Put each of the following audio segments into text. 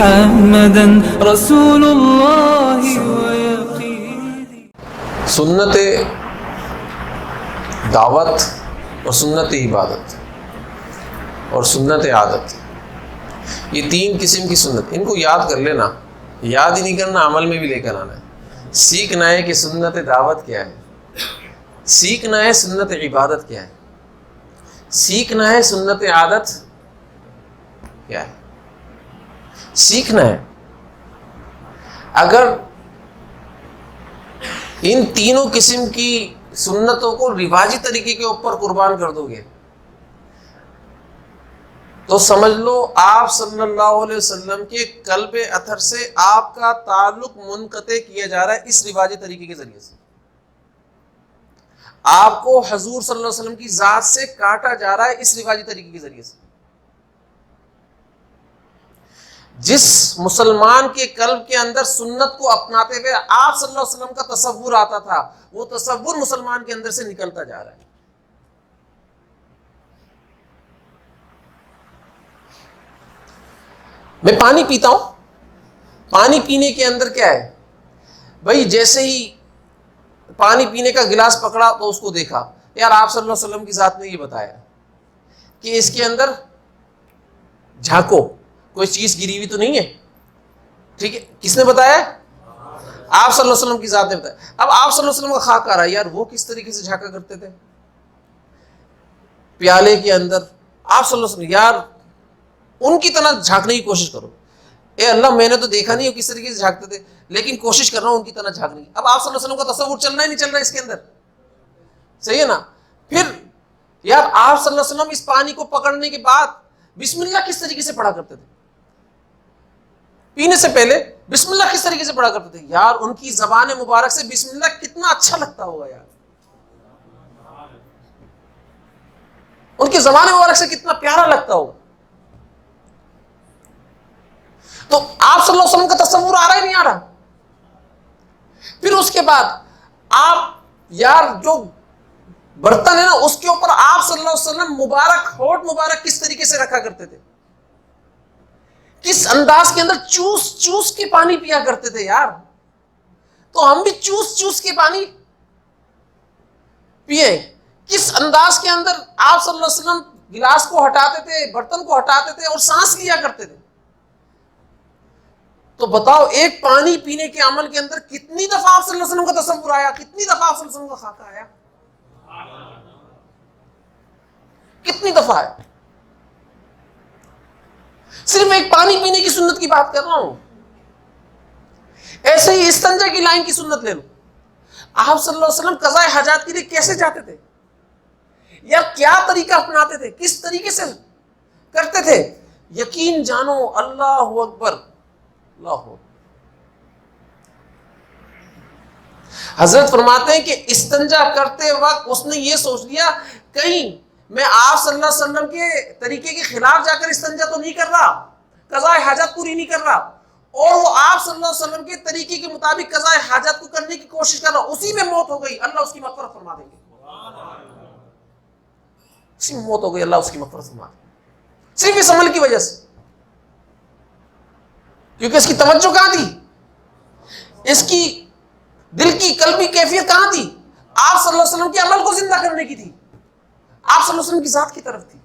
محمدا رسول الله ويقيني. سنت دعوت اور سنت عبادت اور سنت عادت، یہ تین قسم کی سنت، ان کو یاد کر لینا، یاد ہی نہیں کرنا، عمل میں بھی لے کر آنا ہے. سیکھنا ہے کہ سنت دعوت کیا ہے، سیکھنا ہے سنت عبادت کیا ہے، سیکھنا ہے سنت عادت کیا ہے، سیکھنا ہے. اگر ان تینوں قسم کی سنتوں کو رواجی طریقے کے اوپر قربان کر دو گے تو سمجھ لو آپ صلی اللہ علیہ وسلم کے قلب اطہر سے آپ کا تعلق منقطع کیا جا رہا ہے اس رواجی طریقے کے ذریعے سے. آپ کو حضور صلی اللہ علیہ وسلم کی ذات سے کاٹا جا رہا ہے اس رواجی طریقے کے ذریعے سے. جس مسلمان کے قلب کے اندر سنت کو اپناتے ہوئے آپ صلی اللہ علیہ وسلم کا تصور آتا تھا، وہ تصور مسلمان کے اندر سے نکلتا جا رہا ہے. میں پانی پیتا ہوں، پانی پینے کے اندر کیا ہے بھائی، جیسے ہی پانی پینے کا گلاس پکڑا تو اس کو دیکھا، یار آپ صلی اللہ علیہ وسلم کی ذات نے یہ بتایا کہ اس کے اندر جھانکو، کوئی چیز گری ہوئی تو نہیں ہے. ٹھیک ہے، کس نے بتایا؟ آپ صلی اللہ علیہ وسلم کی ذات نے بتایا. اب آپ صلی اللہ علیہ وسلم کا خاک آ رہا ہے، یار وہ کس طریقے سے جھانکا کرتے تھے پیالے کے اندر، آپ صلی اللہ علیہ وسلم یار ان کی طرح جھانکنے کی کوشش کرو. اے اللہ میں نے تو دیکھا نہیں وہ کس طریقے سے جھانکتے تھے، لیکن کوشش کر رہا ہوں ان کی طرح جھانکنے کی. اب آپ صلی اللہ علیہ وسلم کا تصور چل رہا ہے نہیں چل رہا ہے اس کے اندر، صحیح ہے نا؟ پھر یار آپ صلی اللہ علیہ وسلم اس پانی کو پکڑنے کے بعد بسم اللہ کس طریقے سے پڑھا کرتے تھے، پینے سے پہلے بسم اللہ کس طریقے سے پڑھا کرتے تھے. یار ان کی زبان مبارک سے بسم اللہ کتنا اچھا لگتا ہوگا، یار ان کی زبان مبارک سے کتنا پیارا لگتا ہوگا. تو آپ صلی اللہ علیہ وسلم کا تصور آ رہا ہے نہیں آ رہا؟ پھر اس کے بعد آپ یار جو برتن ہے نا اس کے اوپر آپ صلی اللہ علیہ وسلم مبارک ہونٹ مبارک کس طریقے سے رکھا کرتے تھے، کس انداز کے اندر چوس چوس کے پانی پیا کرتے تھے. یار تو ہم بھی چوس چوس کے پانی پیے، کس انداز کے اندر آپ صلی اللہ علیہ وسلم گلاس کو ہٹاتے تھے، برتن کو ہٹاتے تھے اور سانس لیا کرتے تھے. تو بتاؤ ایک پانی پینے کے عمل کے اندر کتنی دفعہ آپ صلی اللہ علیہ وسلم کا تصور آیا، کتنی دفعہ آپ صلی اللہ علیہ وسلم کا خاکہ آیا، کتنی دفعہ ہے. صرف ایک پانی پینے کی سنت کی بات کر رہا ہوں. ایسے ہی استنجا کی لائن کی سنت لے لو. آپ صلی اللہ علیہ وسلم قضاء حاجات کے لیے کیسے جاتے تھے، یا کیا طریقہ اپناتے تھے، کس طریقے سے کرتے تھے. یقین جانو، اللہ اکبر، اللہ اکبر. حضرت فرماتے ہیں کہ استنجا کرتے وقت اس نے یہ سوچ لیا کہیں میں آپ صلی اللہ علیہ وسلم کے طریقے کے خلاف جا کر استنجا تو نہیں کر رہا، قضاء حاجات پوری نہیں کر رہا، اور وہ آپ صلی اللہ علیہ وسلم کے طریقے کے مطابق قضاء حاجات کو کرنے کی کوشش کر رہا، اسی میں موت ہو گئی، اللہ اس کی مغفرت فرما دیں گے. اسی میں موت ہو گئی، اللہ اس کی مغفرت فرما دیں گے، صرف اس عمل کی وجہ سے. کیونکہ اس کی توجہ کہاں تھی، اس کی دل کی قلبی کیفیت کہاں تھی، آپ صلی اللہ علیہ وسلم کے عمل کو زندہ کرنے کی تھی، آپ صلی اللہ علیہ وسلم کی ذات کی طرف تھی.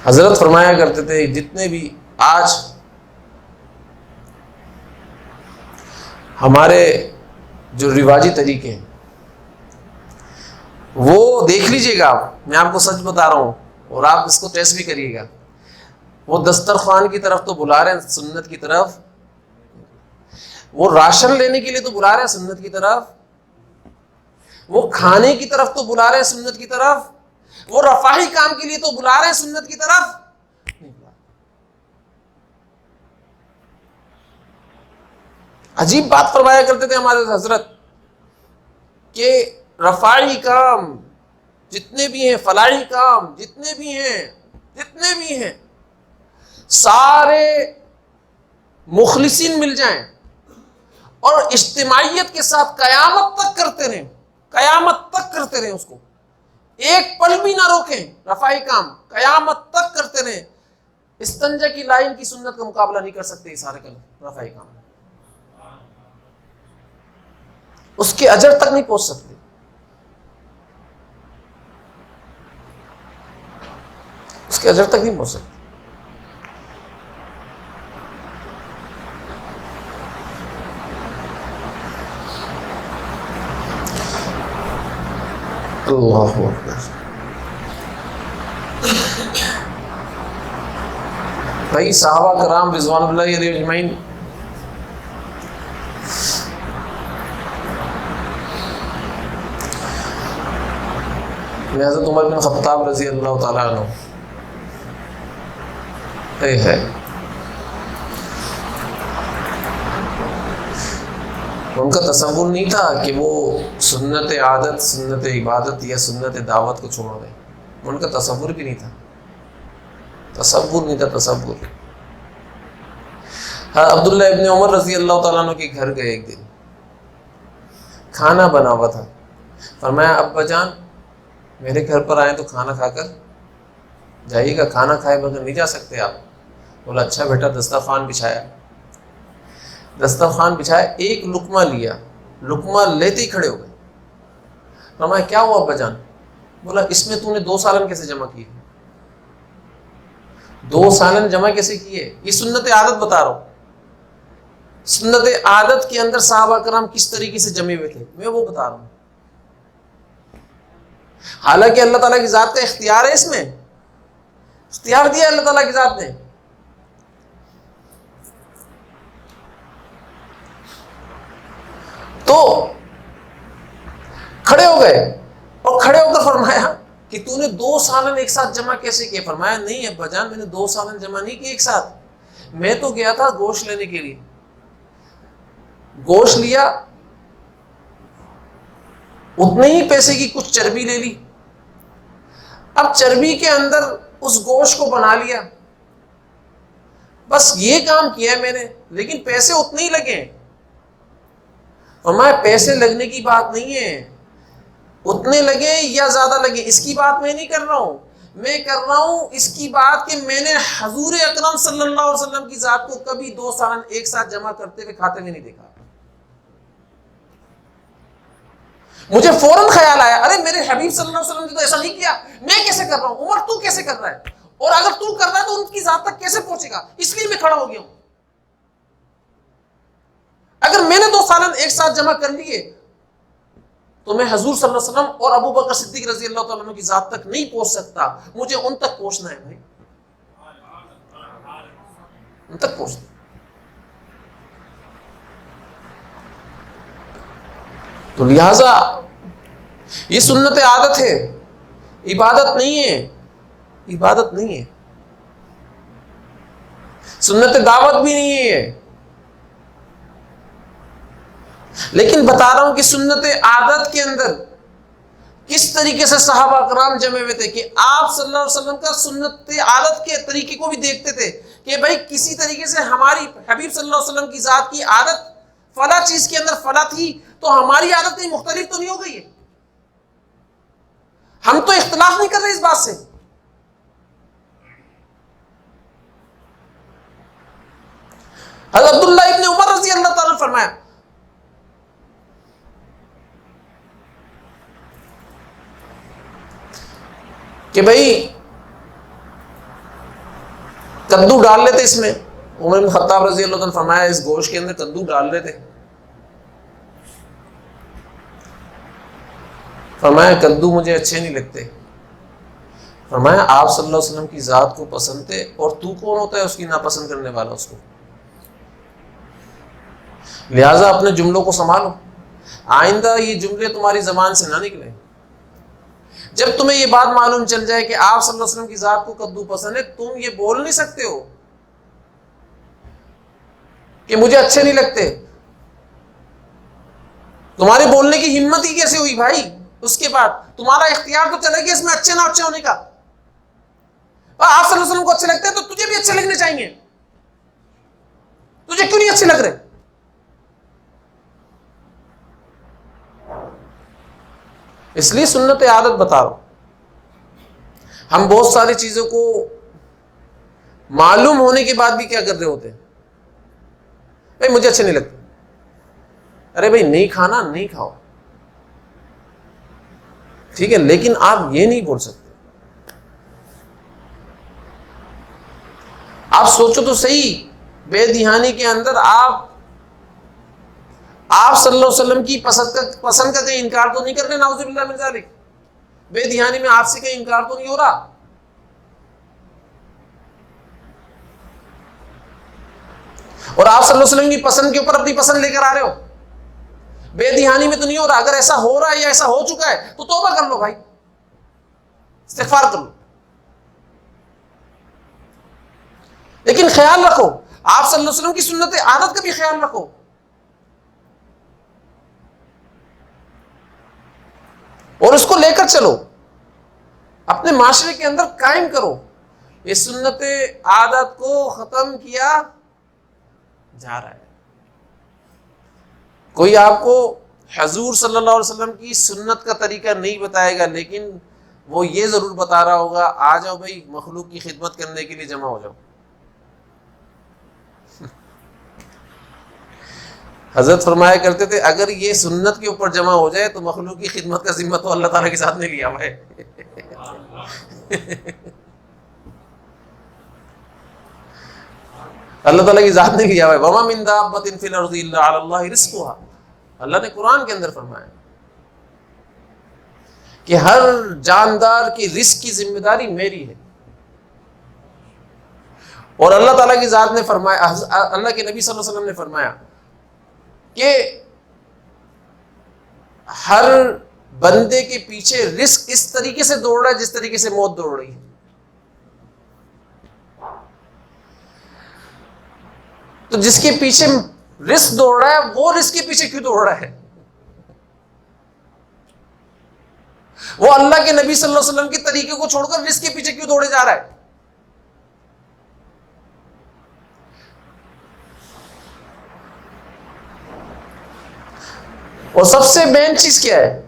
حضرت فرمایا کرتے تھے جتنے بھی آج ہمارے جو رواجی طریقے ہیں وہ دیکھ لیجئے گا، میں آپ کو سچ بتا رہا ہوں اور آپ اس کو ٹیسٹ بھی کریے گا. وہ دسترخوان کی طرف تو بلا رہے ہیں سنت کی طرف، وہ راشن لینے کے لیے تو بلا رہے ہیں سنت کی طرف، وہ کھانے کی طرف تو بلا رہے ہیں سنت کی طرف، وہ رفاہی کام کے لیے تو بلا رہے ہیں سنت کی طرف. عجیب بات فرمایا کرتے تھے ہمارے حضرت کہ رفاعی کام جتنے بھی ہیں، فلاحی کام جتنے بھی ہیں سارے مخلصین مل جائیں اور اجتماعیت کے ساتھ قیامت تک کرتے رہیں، قیامت تک کرتے رہیں اس کو، ایک پل بھی نہ روکیں، رفع کام قیامت تک کرتے رہیں۔ استنجا کی لائن کی سنت کا مقابلہ نہیں کر سکتے یہ سارے کلام، رفع کام اس کے اجر تک نہیں پہنچ سکتے، اس کے اجر تک نہیں پہنچ سکتے۔ اللہ اکبر۔ بھائی صحابہ کرام رضوان اللہ علیہ اجمعین حضرت عمر بن خطاب رضی اللہ تعالیٰ عنہ ہے، ان کا تصور نہیں تھا کہ وہ سنت عادت، سنت عبادت یا سنت دعوت کو چھوڑ دیں، ان کا تصور بھی نہیں تھا، تصور نہیں تھا، تصور۔ عبداللہ ابن عمر رضی اللہ تعالیٰ عنہ کے گھر گئے، ایک دن کھانا بنا ہوا تھا، فرمایا ابا جان میرے گھر پر آئیں تو کھانا کھا کر جائیے گا، کھانا کھائے بغیر نہیں جا سکتے آپ۔ بولا اچھا بیٹا۔ دسترخوان بچھایا، دسترخوان بچھایا، ایک لقمہ لیا، لقمہ لیتے ہی کھڑے ہو گئے۔ فرمایا کیا ہوا ابا جان؟ بولا اس میں تو نے 2 سالن کیسے جمع کیے؟ 2 سالن جمع کیسے کیے؟ یہ سنت عادت بتا رہا ہوں، سنت عادت کے اندر صحابہ کرام کس طریقے سے جمے ہوئے تھے میں وہ بتا رہا ہوں۔ حالانکہ اللہ تعالیٰ کی ذات کا اختیار ہے، اس میں اختیار دیا اللہ تعالیٰ کی ذات نے۔ تو کھڑے ہو گئے اور کھڑے ہو کر فرمایا کہ تو نے 2 سالن ایک ساتھ جمع کیسے کیے؟ فرمایا نہیں ابا جان میں نے 2 سالن جمع نہیں کیے ایک ساتھ، میں تو گیا تھا گوشت لینے کے لیے، گوشت لیا، اتنے ہی پیسے کی کچھ چربی لے لی، اب چربی کے اندر اس گوشت کو بنا لیا، بس یہ کام کیا میں نے، لیکن پیسے اتنے ہی لگے۔ فرمایا پیسے لگنے کی بات نہیں ہے، اتنے لگے یا زیادہ لگے اس کی بات میں نہیں کر رہا ہوں، میں کر رہا ہوں اس کی بات کہ میں نے حضور اکرم صلی اللہ علیہ وسلم کی ذات کو کبھی 2 سالن ایک ساتھ جمع کرتے ہوئے کھاتے ہوئے نہیں دیکھا۔ مجھے فوراً خیال آیا ارے میرے حبیب صلی اللہ علیہ وسلم نے تو ایسا نہیں کیا، میں کیسے کر رہا ہوں؟ عمر تو کیسے کر رہا ہے؟ اور اگر تو کر رہا ہے تو ان کی ذات تک کیسے پہنچے گا؟ اس لیے میں کھڑا ہو گیا ہوں۔ اگر میں نے 2 سالن ایک ساتھ جمع کر لیے تو میں حضور صلی اللہ علیہ وسلم اور ابو بکر صدیق رضی اللہ تعالیٰ عنہ کی ذات تک نہیں پہنچ سکتا، مجھے ان تک پہنچنا ہے بھائی، ان تک پہنچنا۔ تو لہذا یہ سنت عادت ہے، عبادت نہیں ہے، عبادت نہیں ہے، سنت دعوت بھی نہیں ہے، لیکن بتا رہا ہوں کہ سنت عادت کے اندر کس طریقے سے صحابہ کرام جمے ہوئے تھے کہ آپ صلی اللہ علیہ وسلم کا سنت عادت کے طریقے کو بھی دیکھتے تھے کہ بھائی کسی طریقے سے ہماری حبیب صلی اللہ علیہ وسلم کی ذات کی عادت فلاں چیز کے اندر فلاں تھی تو ہماری عادت کہیں مختلف تو نہیں ہو گئی ہے؟ ہم تو اختلاف نہیں کر رہے اس بات سے۔ حضرت عبداللہ ابن عمر رضی اللہ تعالیٰ نے فرمایا کہ بھائی کدو ڈال لیتے اس میں، عمر بن خطاب رضی اللہ تعالیٰ نے فرمایا اس گوشت کے اندر کدو ڈال لیتے، فرمایا کدو مجھے اچھے نہیں لگتے، فرمایا آپ صلی اللہ علیہ وسلم کی ذات کو پسند تھے اور تو کون ہوتا ہے اس کی ناپسند کرنے والا اس کو؟ لہٰذا اپنے جملوں کو سنبھالو، آئندہ یہ جملے تمہاری زبان سے نہ نکلیں۔ جب تمہیں یہ بات معلوم چل جائے کہ آپ صلی اللہ علیہ وسلم کی ذات کو کدو پسند ہے، تم یہ بول نہیں سکتے ہو کہ مجھے اچھے نہیں لگتے۔ تمہارے بولنے کی ہمت ہی کیسے ہوئی بھائی؟ اس کے بعد تمہارا اختیار تو چلے گا اس میں اچھے نہ اچھے ہونے کا۔ آپ صلی اللہ علیہ وسلم کو اچھے لگتے ہیں تو تجھے بھی اچھے لگنے چاہیے، تجھے کیوں نہیں اچھے لگ رہے؟ اس لیے سنت عادت بتا رہا ہوں. ہم بہت ساری چیزوں کو معلوم ہونے کے بعد بھی کیا کر رہے ہوتے ہیں, بھائی مجھے اچھے نہیں لگتے, ارے بھائی نہیں کھانا نہیں کھاؤ, ٹھیک ہے, لیکن آپ یہ نہیں بول سکتے. آپ سوچو تو صحیح, بے دہانی کے اندر آپ صلی اللہ علیہ وسلم کی پسند کا کہیں انکار تو نہیں کر رہے, نعوذ باللہ من ذالک. بے دہانی میں آپ سے کہیں انکار تو نہیں ہو رہا. اور آپ صلی اللہ علیہ وسلم کی پسند کے اوپر اپنی پسند لے کر آ رہے ہو, بے دہانی میں تو نہیں ہو رہا. اگر ایسا ہو رہا ہے یا ایسا ہو چکا ہے تو توبہ کر لو بھائی, استغفار کر لو. لیکن خیال رکھو, آپ صلی اللہ علیہ وسلم کی سنت عادت کا بھی خیال رکھو. اور اس کو لے کر چلو, اپنے معاشرے کے اندر قائم کرو. یہ سنت عادت کو ختم کیا جا رہا ہے. کوئی آپ کو حضور صلی اللہ علیہ وسلم کی سنت کا طریقہ نہیں بتائے گا, لیکن وہ یہ ضرور بتا رہا ہوگا, آ جاؤ بھائی مخلوق کی خدمت کرنے کے لیے جمع ہو جاؤ. حضرت فرمایا کرتے تھے اگر یہ سنت کے اوپر جمع ہو جائے تو مخلوق کی خدمت کا ذمہ تو اللہ تعالیٰ کے ساتھ نہیں لیا ہوا ہے. اللہ تعالیٰ کی ذات نے لیا ہوا ہے. وَمَا مِن دَابَّةٍ فِي الْأَرْضِ إِلَّا عَلَى اللَّهِ رِزْقُهَا. اللہ نے قرآن کے اندر فرمایا کہ ہر جاندار کی رزق کی ذمہ داری میری ہے. اور اللہ تعالیٰ کی ذات نے فرمایا, اللہ کے نبی صلی اللہ علیہ وسلم نے فرمایا کہ ہر بندے کے پیچھے رزق اس طریقے سے دوڑ رہا ہے جس طریقے سے موت دوڑ رہی ہے. تو جس کے پیچھے رزق دوڑ رہا ہے وہ رزق کے پیچھے کیوں دوڑ رہا ہے؟ وہ اللہ کے نبی صلی اللہ علیہ وسلم کے طریقے کو چھوڑ کر رزق کے پیچھے کیوں دوڑے جا رہا ہے؟ اور سب سے مین چیز کیا ہے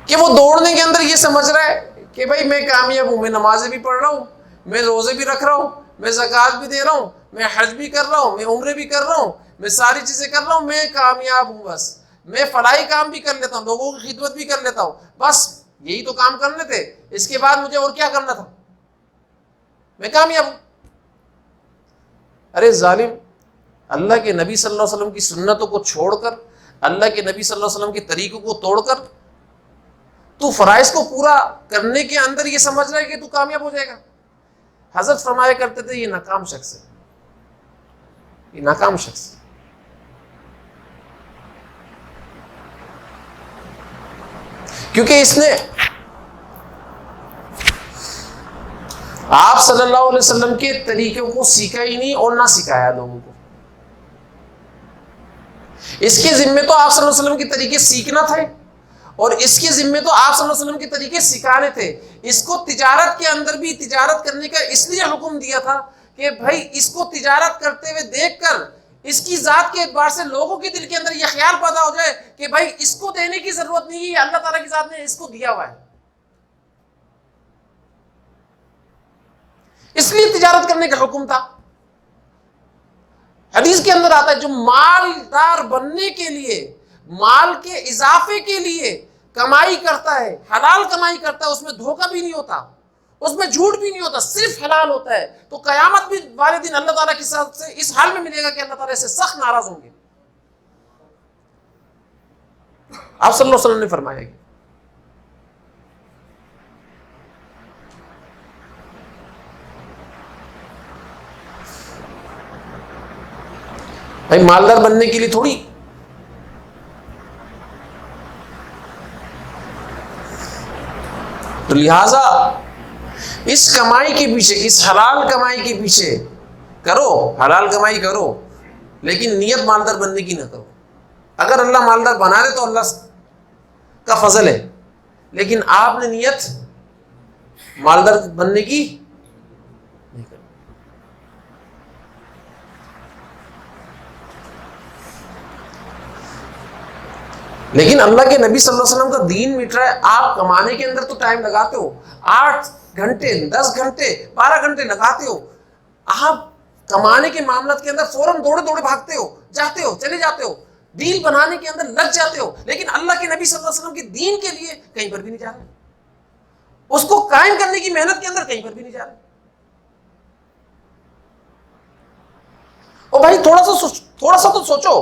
کہ وہ دوڑنے کے اندر یہ سمجھ رہا ہے کہ بھائی میں کامیاب ہوں, میں نمازیں بھی پڑھ رہا ہوں, میں روزے بھی رکھ رہا ہوں, میں زکوٰۃ بھی دے رہا ہوں, میں حج بھی کر رہا ہوں, میں عمرے بھی کر رہا ہوں, میں ساری چیزیں کر رہا ہوں, میں کامیاب ہوں, بس میں فلاحی کام بھی کر لیتا ہوں, لوگوں کی خدمت بھی کر لیتا ہوں, بس یہی تو کام کرنے تھے, اس کے بعد مجھے اور کیا کرنا تھا, میں کامیاب ہوں. ارے ظالم, اللہ کے نبی صلی اللہ علیہ وسلم کی سنتوں کو چھوڑ کر, اللہ کے نبی صلی اللہ علیہ وسلم کے طریقوں کو توڑ کر تو فرائض کو پورا کرنے کے اندر یہ سمجھ رہا ہے کہ تو کامیاب ہو جائے گا. حضرت فرمایا کرتے تھے یہ ناکام شخص ہے, یہ ناکام شخص ہے. کیونکہ اس نے آپ صلی اللہ علیہ وسلم کے طریقوں کو سیکھا ہی نہیں اور نہ سکھایا لوگوں کو. اس کے ذمے تو آپ صلی اللہ علیہ وسلم کے طریقے سیکھنا تھے اور اس کے ذمے تو آپ صلی اللہ علیہ وسلم کے طریقے سکھانے تھے. اس کو تجارت کے اندر بھی تجارت کرنے کا اس لیے حکم دیا تھا کہ بھائی اس کو تجارت کرتے ہوئے دیکھ کر اس کی ذات کے اعتبار سے لوگوں کے دل کے اندر یہ خیال پیدا ہو جائے کہ بھائی اس کو دینے کی ضرورت نہیں ہے, اللہ تعالیٰ کی ذات نے اس کو دیا ہوا ہے. اس لیے تجارت کرنے کا حکم تھا. حدیث کے اندر آتا ہے جو مالدار بننے کے لیے, مال کے اضافے کے لیے کمائی کرتا ہے, حلال کمائی کرتا ہے, اس میں دھوکہ بھی نہیں ہوتا, اس میں جھوٹ بھی نہیں ہوتا, صرف حلال ہوتا ہے, تو قیامت بھی والے دن اللہ تعالیٰ کے ساتھ سے اس حال میں ملے گا کہ اللہ تعالیٰ سے سخت ناراض ہوں گے. آپ صلی اللہ علیہ وسلم نے فرمایا کہ بھائی مالدار بننے کے لیے تھوڑی تو لہذا اس کمائی کے پیچھے, اس حلال کمائی کے پیچھے کرو, حلال کمائی کرو, لیکن نیت مالدار بننے کی نہ کرو. اگر اللہ مالدار بنا دے تو اللہ کا فضل ہے, لیکن آپ نے نیت مالدار بننے کی نہیں کرو. لیکن اللہ کے نبی صلی اللہ علیہ وسلم کا دین مٹ رہا ہے. آپ کمانے کے اندر تو ٹائم لگاتے ہو, 8 گھنٹے 10 گھنٹے 12 گھنٹے لگاتے ہو. آپ کمانے کے معاملات کے اندر فوراً دوڑے دوڑے بھاگتے ہو, جاتے ہو, چلے جاتے ہو, ڈیل بنانے کے اندر لگ جاتے ہو. لیکن اللہ کے نبی صلی اللہ علیہ وسلم کے دین کے لیے کہیں پر بھی نہیں جا رہے, اس کو قائم کرنے کی محنت کے اندر کہیں پر بھی نہیں جا رہے. اور بھائی تھوڑا سا تو سوچو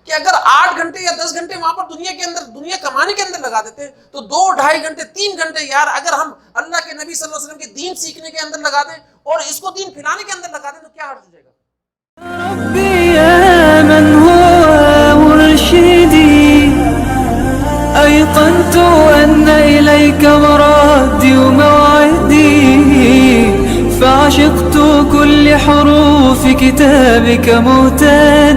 کہ اگر 8 گھنٹے یا 10 گھنٹے وہاں پر دنیا کمانے کے اندر لگا دیتے تو 2-2.5 گھنٹے 3 گھنٹے یار اگر ہم اللہ کے نبی صلی اللہ علیہ وسلم کے دین سیکھنے کے اندر لگا دیں اور اس کو دین پھیلانے کے اندر لگا دیں تو کیا حرج ہو جائے گا. ربي يا من هو مرشدي أيقنت أن إليك مرادي وموعدي فعشقت كل حروف كتابك مهتدي